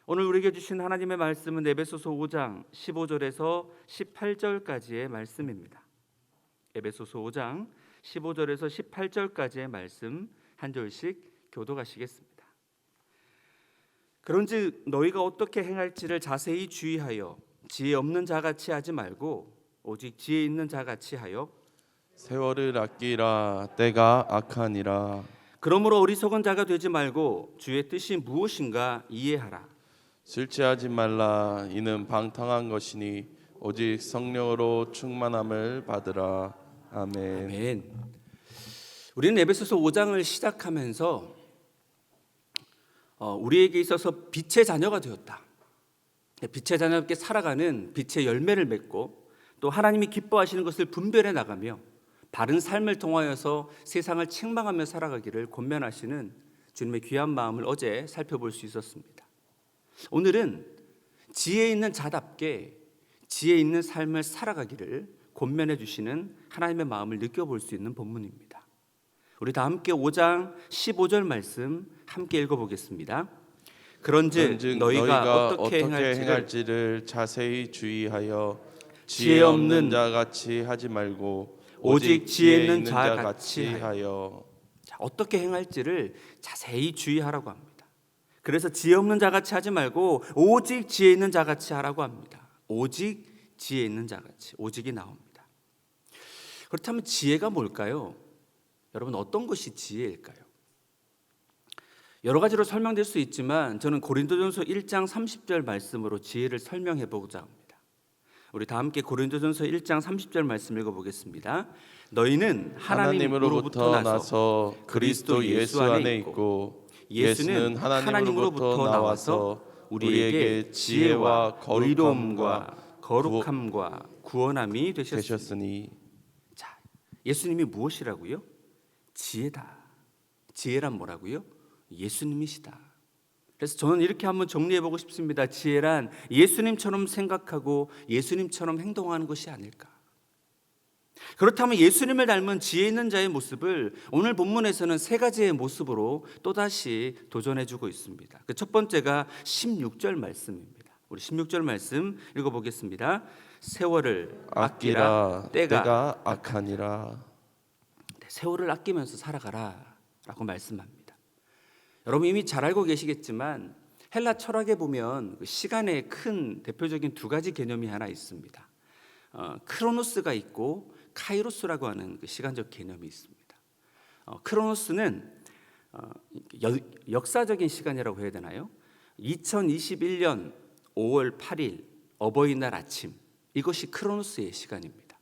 오늘 우리에게 주신 하나님의 말씀은 에베소서 5장 15절에서 18절까지의 말씀입니다. 에베소서 5장 15절에서 18절까지의 말씀 한 절씩 교독하시겠습니다. 그런즉 너희가 어떻게 행할지를 자세히 주의하여 지혜 없는 자같이 하지 말고 오직 지혜 있는 자같이 하여 세월을 아끼라. 때가 악하니라. 그러므로 어리석은 자가 되지 말고 주의 뜻이 무엇인가 이해하라. 술취하지 말라. 이는 방탕한 것이니 오직 성령으로 충만함을 받으라. 아멘. 아멘. 우리는 에베소서 5장을 시작하면서 우리에게 있어서 빛의 자녀가 되었다. 빛의 자녀답게 살아가는 빛의 열매를 맺고 또 하나님이 기뻐하시는 것을 분별해 나가며 바른 삶을 통하여서 세상을 책망하며 살아가기를 권면하시는 주님의 귀한 마음을 어제 살펴볼 수 있었습니다. 오늘은 지혜 있는 자답게 지혜 있는 삶을 살아가기를 권면해 주시는 하나님의 마음을 느껴볼 수 있는 본문입니다. 우리 다 함께 5장 15절 말씀 함께 읽어보겠습니다. 그런즉 너희가 어떻게 행할지를 자세히 주의하여 지혜 없는 자같이 하지 말고 오직 지혜 있는 자같이 하여. 어떻게 행할지를 자세히 주의하라고 합니다. 그래서 지혜 없는 자같이 하지 말고 오직 지혜 있는 자같이 하라고 합니다. 오직 지혜 있는 자같이, 오직이 나옵니다. 그렇다면 지혜가 뭘까요? 여러분, 어떤 것이 지혜일까요? 여러 가지로 설명될 수 있지만 저는 고린도전서 1장 30절 말씀으로 지혜를 설명해 보고자 합니다. 우리 다 함께 고린도전서 1장 30절 말씀 읽어보겠습니다. 너희는 하나님으로부터 나서 그리스도 예수 안에 있고 예수는 하나님으로부터 나와서 우리에게 지혜와 의로움과 거룩함과 구원함이 되셨으니. 자, 예수님이 무엇이라고요? 지혜다. 지혜란 뭐라고요? 예수님이시다. 그래서 저는 이렇게 한번 정리해보고 싶습니다. 지혜란 예수님처럼 생각하고 예수님처럼 행동하는 것이 아닐까. 그렇다면 예수님을 닮은 지혜 있는 자의 모습을 오늘 본문에서는 세 가지의 모습으로 또다시 도전해주고 있습니다. 그 첫 번째가 16절 말씀입니다. 우리 16절 말씀 읽어보겠습니다. 세월을 아끼라. 때가 악하니라. 세월을 아끼면서 살아가라 라고 말씀합니다. 여러분 이미 잘 알고 계시겠지만 헬라 철학에 보면 시간의 큰 대표적인 두 가지 개념이 하나 있습니다. 크로노스가 있고 카이로스라고 하는 그 시간적 개념이 있습니다. 크로노스는 역사적인 시간이라고 해야 되나요? 2021년 5월 8일 어버이날 아침, 이것이 크로노스의 시간입니다.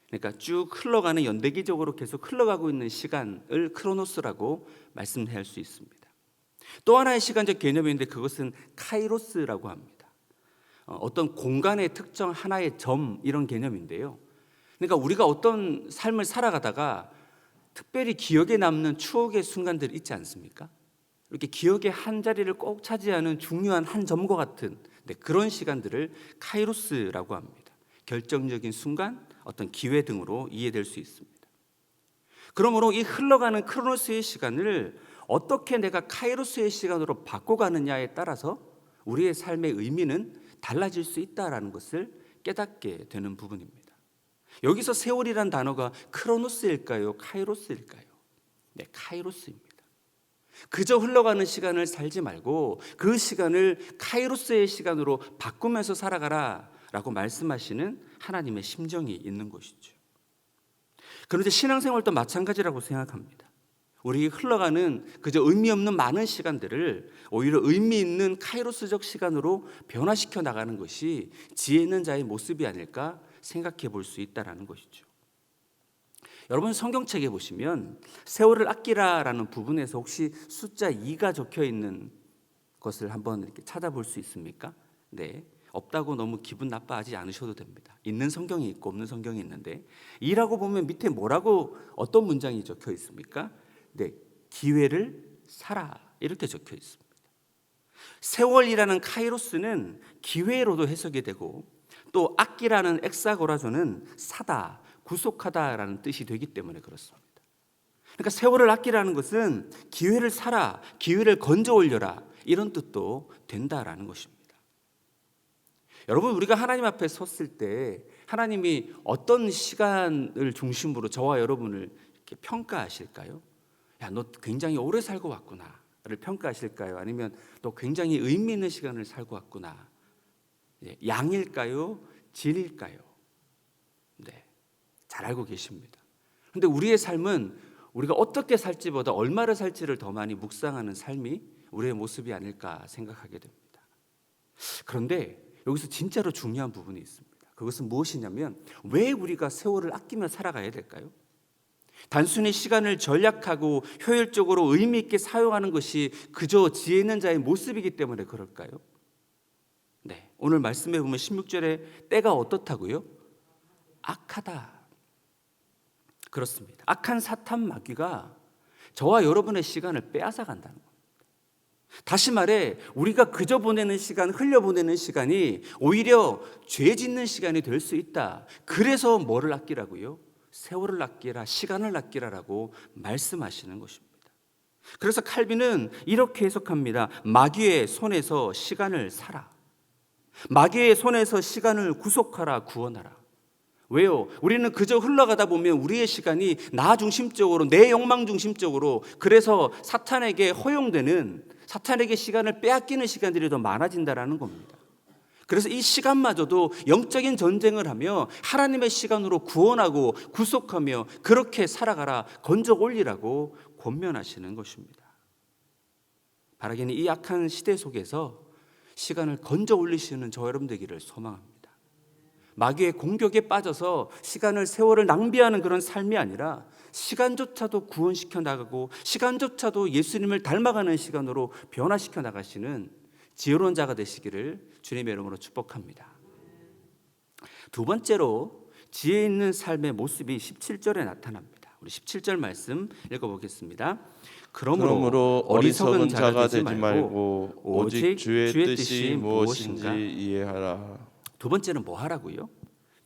그러니까 쭉 흘러가는 연대기적으로 계속 흘러가고 있는 시간을 크로노스라고 말씀할 수 있습니다. 또 하나의 시간적 개념이 있는데 그것은 카이로스라고 합니다. 어떤 공간의 특정 하나의 점, 이런 개념인데요. 그러니까 우리가 어떤 삶을 살아가다가 특별히 기억에 남는 추억의 순간들이 있지 않습니까? 이렇게 기억의 한 자리를 꼭 차지하는 중요한 한 점과 같은 그런 시간들을 카이로스라고 합니다. 결정적인 순간, 어떤 기회 등으로 이해될 수 있습니다. 그러므로 이 흘러가는 크로노스의 시간을 어떻게 내가 카이로스의 시간으로 바꿔가느냐에 따라서 우리의 삶의 의미는 달라질 수 있다는 것을 깨닫게 되는 부분입니다. 여기서 세월이란 단어가 크로노스일까요? 카이로스일까요? 네, 카이로스입니다. 그저 흘러가는 시간을 살지 말고 그 시간을 카이로스의 시간으로 바꾸면서 살아가라 라고 말씀하시는 하나님의 심정이 있는 것이죠. 그런데 신앙생활도 마찬가지라고 생각합니다. 우리 흘러가는 그저 의미 없는 많은 시간들을 오히려 의미 있는 카이로스적 시간으로 변화시켜 나가는 것이 지혜 있는 자의 모습이 아닐까 생각해 볼 수 있다는 것이죠. 여러분 성경책에 보시면 세월을 아끼라라는 부분에서 혹시 숫자 2가 적혀 있는 것을 한번 이렇게 찾아볼 수 있습니까? 네, 없다고 너무 기분 나빠하지 않으셔도 됩니다. 있는 성경이 있고 없는 성경이 있는데 2라고 보면 밑에 뭐라고 어떤 문장이 적혀 있습니까? 네, 기회를 사라 이렇게 적혀 있습니다. 세월이라는 카이로스는 기회로도 해석이 되고 또 악기라는 엑사고라조는 사다, 구속하다라는 뜻이 되기 때문에 그렇습니다. 그러니까 세월을 아끼라는 것은 기회를 사라, 기회를 건져 올려라, 이런 뜻도 된다라는 것입니다. 여러분, 우리가 하나님 앞에 섰을 때 하나님이 어떤 시간을 중심으로 저와 여러분을 이렇게 평가하실까요? 야, 너 굉장히 오래 살고 왔구나를 평가하실까요? 아니면 너 굉장히 의미 있는 시간을 살고 왔구나. 양일까요? 질일까요? 네, 잘 알고 계십니다. 그런데 우리의 삶은 우리가 어떻게 살지보다 얼마를 살지를 더 많이 묵상하는 삶이 우리의 모습이 아닐까 생각하게 됩니다. 그런데 여기서 진짜로 중요한 부분이 있습니다. 그것은 무엇이냐면, 왜 우리가 세월을 아끼며 살아가야 될까요? 단순히 시간을 전략하고 효율적으로 의미 있게 사용하는 것이 그저 지혜 있는 자의 모습이기 때문에 그럴까요? 네, 오늘 말씀해 보면 16절에 때가 어떻다고요? 악하다. 그렇습니다. 악한 사탄 마귀가 저와 여러분의 시간을 빼앗아 간다는 겁니다. 다시 말해, 우리가 그저 보내는 시간, 흘려보내는 시간이 오히려 죄 짓는 시간이 될 수 있다. 그래서 뭐를 아끼라고요? 세월을 아끼라, 시간을 아끼라라고 말씀하시는 것입니다. 그래서 칼빈은 이렇게 해석합니다. 마귀의 손에서 시간을 사라. 마귀의 손에서 시간을 구속하라, 구원하라. 왜요? 우리는 그저 흘러가다 보면 우리의 시간이 나 중심적으로, 내 욕망 중심적으로, 그래서 사탄에게 허용되는, 사탄에게 시간을 빼앗기는 시간들이 더 많아진다라는 겁니다. 그래서 이 시간마저도 영적인 전쟁을 하며 하나님의 시간으로 구원하고 구속하며 그렇게 살아가라, 건져 올리라고 권면하시는 것입니다. 바라기는 이 악한 시대 속에서 시간을 건져 올리시는 저 여러분 되기를 소망합니다. 마귀의 공격에 빠져서 시간을, 세월을 낭비하는 그런 삶이 아니라 시간조차도 구원시켜 나가고 시간조차도 예수님을 닮아가는 시간으로 변화시켜 나가시는 지혜로운 자가 되시기를 주님의 이름으로 축복합니다. 두 번째로 지혜 있는 삶의 모습이 17절에 나타납니다. 우리 17절 말씀 읽어보겠습니다. 그러므로 어리석은 자가 되지 말고 오직 주의 뜻이 무엇인지 이해하라. 두 번째는 뭐 하라고요?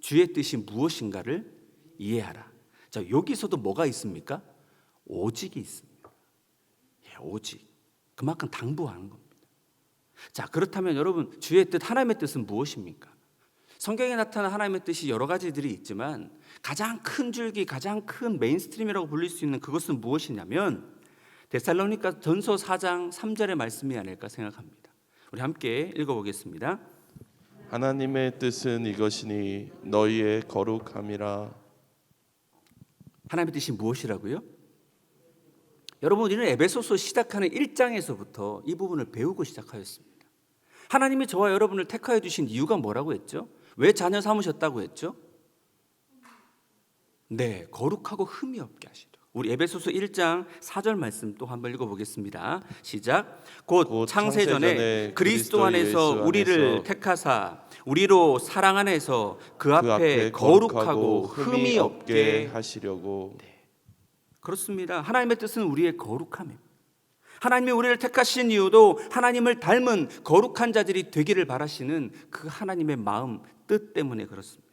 주의 뜻이 무엇인가를 이해하라. 자, 여기서도 뭐가 있습니까? 오직이 있습니다. 오직. 그만큼 당부하는 겁니다. 자, 그렇다면 여러분, 주의 뜻, 하나님의 뜻은 무엇입니까? 성경에 나타난 하나님의 뜻이 여러 가지들이 있지만 가장 큰 줄기, 가장 큰 메인스트림이라고 불릴 수 있는 그것은 무엇이냐면 데살로니가 전서 4장 3절의 말씀이 아닐까 생각합니다. 우리 함께 읽어보겠습니다. 하나님의 뜻은 이것이니 너희의 거룩함이라. 하나님의 뜻이 무엇이라고요? 여러분, 우리는 에베소서 시작하는 1장에서부터 이 부분을 배우고 시작하였습니다. 하나님이 저와 여러분을 택하여 주신 이유가 뭐라고 했죠? 왜 자녀 삼으셨다고 했죠? 네, 거룩하고 흠이 없게 하시도록. 우리 에베소서 1장 4절 말씀 또 한번 읽어보겠습니다. 시작. 곧 창세전에 그리스도 안에서 우리를 택하사 우리로 사랑 안에서 그 앞에 거룩하고 흠이 없게 하시려고. 네, 그렇습니다. 하나님의 뜻은 우리의 거룩함입니다. 하나님이 우리를 택하신 이유도 하나님을 닮은 거룩한 자들이 되기를 바라시는 그 하나님의 마음, 뜻 때문에 그렇습니다.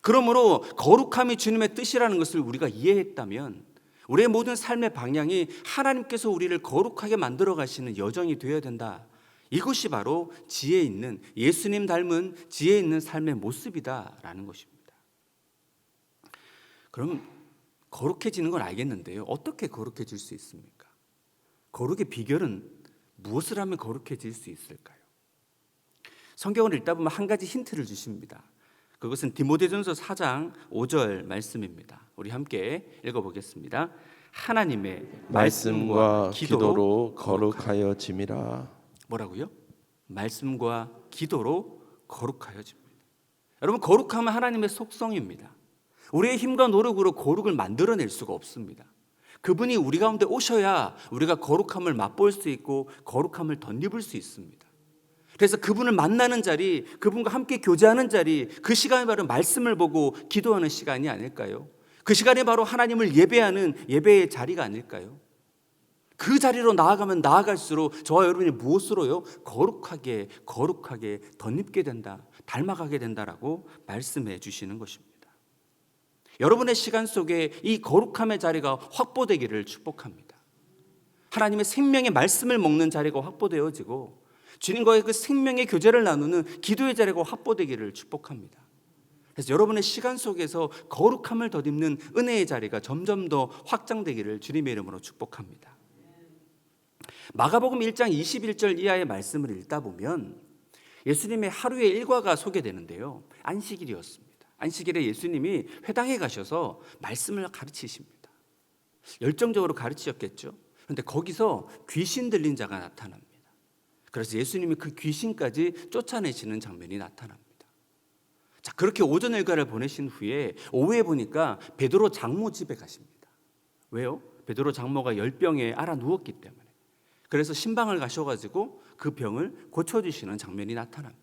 그러므로 거룩함이 주님의 뜻이라는 것을 우리가 이해했다면 우리의 모든 삶의 방향이 하나님께서 우리를 거룩하게 만들어 가시는 여정이 되어야 된다. 이것이 바로 지혜 있는, 예수님 닮은 지혜 있는 삶의 모습이다라는 것입니다. 그럼 거룩해지는 건 알겠는데요, 어떻게 거룩해질 수 있습니까? 거룩의 비결은 무엇을 하면 거룩해질 수 있을까요? 성경을 읽다 보면 한 가지 힌트를 주십니다. 그것은 디모데전서 4장 5절 말씀입니다. 우리 함께 읽어보겠습니다. 하나님의 말씀과 기도로 거룩하여 짐이라. 뭐라고요? 말씀과 기도로 거룩하여 짐니다. 여러분, 거룩함은 하나님의 속성입니다. 우리의 힘과 노력으로 거룩을 만들어낼 수가 없습니다. 그분이 우리 가운데 오셔야 우리가 거룩함을 맛볼 수 있고 거룩함을 덧입을 수 있습니다. 그래서 그분을 만나는 자리, 그분과 함께 교제하는 자리, 그 시간이 바로 말씀을 보고 기도하는 시간이 아닐까요? 그 시간이 바로 하나님을 예배하는 예배의 자리가 아닐까요? 그 자리로 나아가면 나아갈수록 저와 여러분이 무엇으로요? 거룩하게 덧입게 된다, 닮아가게 된다라고 말씀해 주시는 것입니다. 여러분의 시간 속에 이 거룩함의 자리가 확보되기를 축복합니다. 하나님의 생명의 말씀을 먹는 자리가 확보되어지고 주님과의 그 생명의 교제를 나누는 기도의 자리가 확보되기를 축복합니다. 그래서 여러분의 시간 속에서 거룩함을 덧입는 은혜의 자리가 점점 더 확장되기를 주님의 이름으로 축복합니다. 마가복음 1장 21절 이하의 말씀을 읽다 보면 예수님의 하루의 일과가 소개되는데요. 안식일이었습니다. 안식일에 예수님이 회당에 가셔서 말씀을 가르치십니다. 열정적으로 가르치셨겠죠. 그런데 거기서 귀신 들린 자가 나타납니다. 그래서 예수님이 그 귀신까지 쫓아내시는 장면이 나타납니다. 자, 그렇게 오전 일과를 보내신 후에 오후에 보니까 베드로 장모 집에 가십니다. 왜요? 베드로 장모가 열병에 앓아 누웠기 때문에. 그래서 신방을 가셔가지고 그 병을 고쳐주시는 장면이 나타납니다.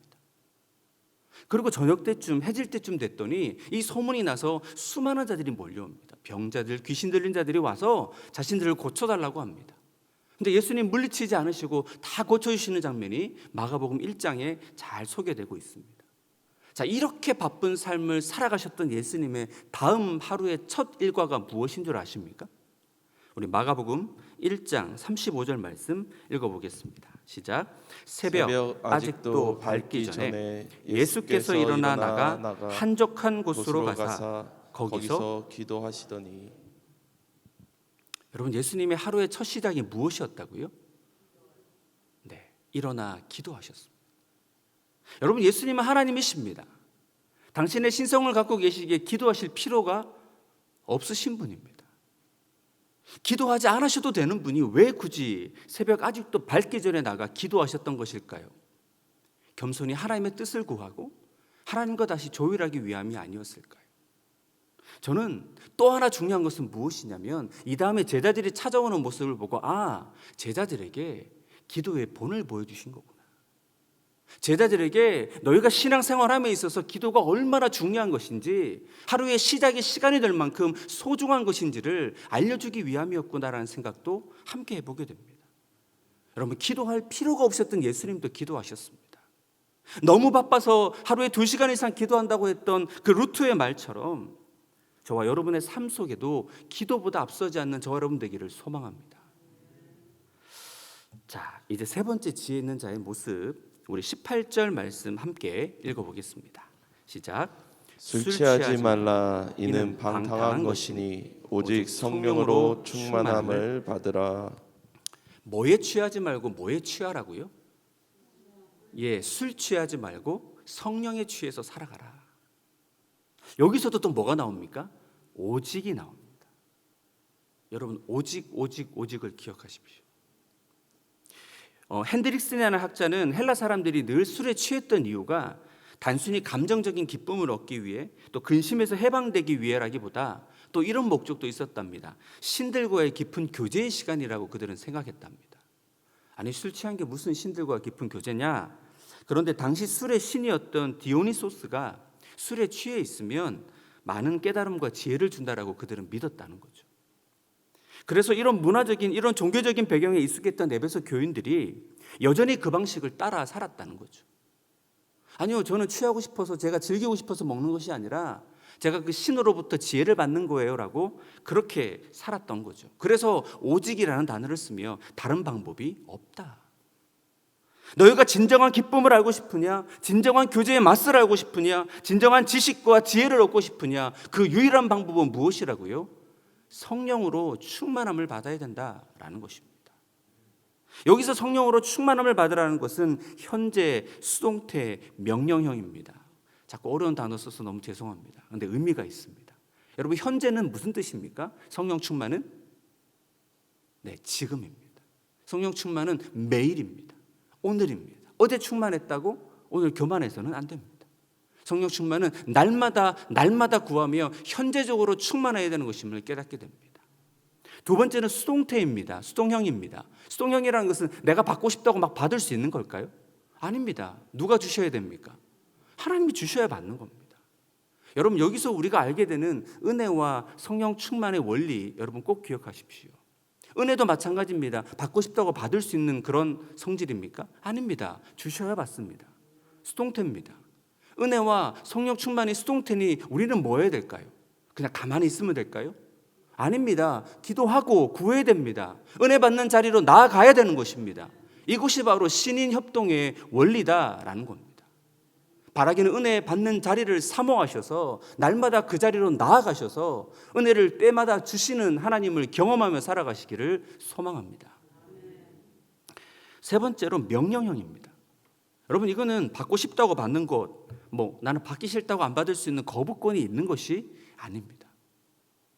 그리고 저녁 때쯤 해질 때쯤 됐더니 이 소문이 나서 수많은 자들이 몰려옵니다. 병자들, 귀신 들린 자들이 와서 자신들을 고쳐달라고 합니다. 근데 예수님 물리치지 않으시고 다 고쳐주시는 장면이 마가복음 1장에 잘 소개되고 있습니다. 자, 이렇게 바쁜 삶을 살아가셨던 예수님의 다음 하루의 첫 일과가 무엇인 줄 아십니까? 우리 마가복음 1장 35절 말씀 읽어보겠습니다. 시작. 새벽 아직도 밝기 전에 예수께서 일어나 나가 한적한 곳으로 가사 거기서 기도하시더니. 여러분, 예수님의 하루의 첫 시작이 무엇이었다고요? 네, 일어나 기도하셨습니다. 여러분, 예수님은 하나님이십니다. 당신의 신성을 갖고 계시기에 기도하실 필요가 없으신 분입니다. 기도하지 않으셔도 되는 분이 왜 굳이 새벽 아직도 밝기 전에 나가 기도하셨던 것일까요? 겸손히 하나님의 뜻을 구하고 하나님과 다시 조율하기 위함이 아니었을까요? 저는 또 하나 중요한 것은 무엇이냐면 이 다음에 제자들이 찾아오는 모습을 보고 제자들에게 기도의 본을 보여주신 거구나. 제자들에게 너희가 신앙생활함에 있어서 기도가 얼마나 중요한 것인지, 하루의 시작의 시간이 될 만큼 소중한 것인지를 알려주기 위함이었구나라는 생각도 함께 해보게 됩니다. 여러분, 기도할 필요가 없었던 예수님도 기도하셨습니다. 너무 바빠서 하루에 2시간 이상 기도한다고 했던 그 루트의 말처럼 저와 여러분의 삶 속에도 기도보다 앞서지 않는 저와 여러분 되기를 소망합니다. 자, 이제 세 번째 지혜 있는 자의 모습, 우리 18절 말씀 함께 읽어보겠습니다. 시작. 술 취하지 말라. 이는 방탕한 것이니 오직 성령으로 충만함을 받으라. 뭐에 취하지 말고 뭐에 취하라고요? 예, 술 취하지 말고 성령에 취해서 살아가라. 여기서도 또 뭐가 나옵니까? 오직이 나옵니다. 여러분, 오직을 기억하십시오. 핸드릭슨이라는 학자는 헬라 사람들이 늘 술에 취했던 이유가 단순히 감정적인 기쁨을 얻기 위해, 또 근심에서 해방되기 위해라기보다 또 이런 목적도 있었답니다. 신들과의 깊은 교제의 시간이라고 그들은 생각했답니다. 아니, 술 취한 게 무슨 신들과 깊은 교제냐? 그런데 당시 술의 신이었던 디오니소스가 술에 취해 있으면 많은 깨달음과 지혜를 준다라고 그들은 믿었다는 거죠. 그래서 이런 문화적인, 이런 종교적인 배경에 익숙했던 에베소 교인들이 여전히 그 방식을 따라 살았다는 거죠. 아니요, 저는 취하고 싶어서, 제가 즐기고 싶어서 먹는 것이 아니라 제가 그 신으로부터 지혜를 받는 거예요 라고 그렇게 살았던 거죠. 그래서 오직이라는 단어를 쓰며 다른 방법이 없다. 너희가 진정한 기쁨을 알고 싶으냐, 진정한 교제의 맛을 알고 싶으냐, 진정한 지식과 지혜를 얻고 싶으냐, 그 유일한 방법은 무엇이라고요? 성령으로 충만함을 받아야 된다라는 것입니다. 여기서 성령으로 충만함을 받으라는 것은 현재 수동태 명령형입니다. 자꾸 어려운 단어 써서 너무 죄송합니다. 그런데 의미가 있습니다. 여러분, 현재는 무슨 뜻입니까? 성령 충만은? 네, 지금입니다. 성령 충만은 매일입니다. 오늘입니다. 어제 충만했다고 오늘 교만해서는 안 됩니다. 성령 충만은 날마다 구하며 현재적으로 충만해야 되는 것임을 깨닫게 됩니다. 두 번째는 수동태입니다. 수동형입니다. 수동형이라는 것은 내가 받고 싶다고 막 받을 수 있는 걸까요? 아닙니다. 누가 주셔야 됩니까? 하나님이 주셔야 받는 겁니다. 여러분, 여기서 우리가 알게 되는 은혜와 성령 충만의 원리, 여러분 꼭 기억하십시오. 은혜도 마찬가지입니다. 받고 싶다고 받을 수 있는 그런 성질입니까? 아닙니다. 주셔야 받습니다. 수동태입니다. 은혜와 성령 충만이 수동태니 우리는 뭐 해야 될까요? 그냥 가만히 있으면 될까요? 아닙니다. 기도하고 구해야 됩니다. 은혜 받는 자리로 나아가야 되는 것입니다. 이것이 바로 신인 협동의 원리다라는 겁니다. 바라기는 은혜 받는 자리를 사모하셔서 날마다 그 자리로 나아가셔서 은혜를 때마다 주시는 하나님을 경험하며 살아가시기를 소망합니다. 세 번째로 명령형입니다. 여러분, 이거는 받고 싶다고 받는 것, 나는 받기 싫다고 안 받을 수 있는 거부권이 있는 것이 아닙니다.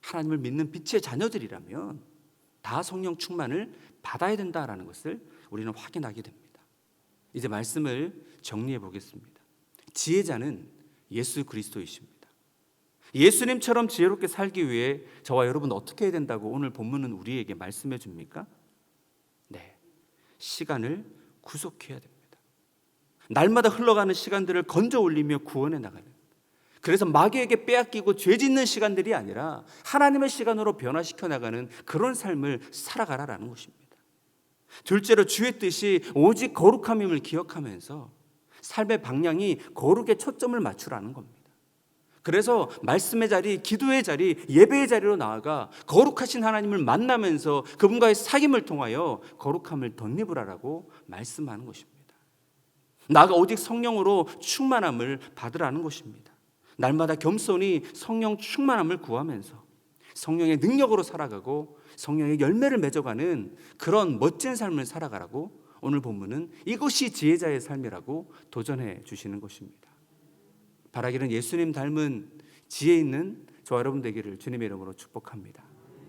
하나님을 믿는 빛의 자녀들이라면 다 성령 충만을 받아야 된다라는 것을 우리는 확인하게 됩니다. 이제 말씀을 정리해 보겠습니다. 지혜자는 예수 그리스도이십니다. 예수님처럼 지혜롭게 살기 위해 저와 여러분 어떻게 해야 된다고 오늘 본문은 우리에게 말씀해 줍니까? 네, 시간을 구속해야 됩니다. 날마다 흘러가는 시간들을 건져 올리며 구원해 나가는, 그래서 마귀에게 빼앗기고 죄 짓는 시간들이 아니라 하나님의 시간으로 변화시켜 나가는 그런 삶을 살아가라라는 것입니다. 둘째로 주의 뜻이 오직 거룩함임을 기억하면서 삶의 방향이 거룩에 초점을 맞추라는 겁니다. 그래서 말씀의 자리, 기도의 자리, 예배의 자리로 나아가 거룩하신 하나님을 만나면서 그분과의 사귐을 통하여 거룩함을 덧입으라라고 말씀하는 것입니다. 나가 오직 성령으로 충만함을 받으라는 것입니다. 날마다 겸손히 성령 충만함을 구하면서 성령의 능력으로 살아가고 성령의 열매를 맺어가는 그런 멋진 삶을 살아가라고 오늘 본문은 이것이 지혜자의 삶이라고 도전해 주시는 것입니다. 바라기는 예수님 닮은 지혜 있는 저와 여러분 되기를 주님의 이름으로 축복합니다.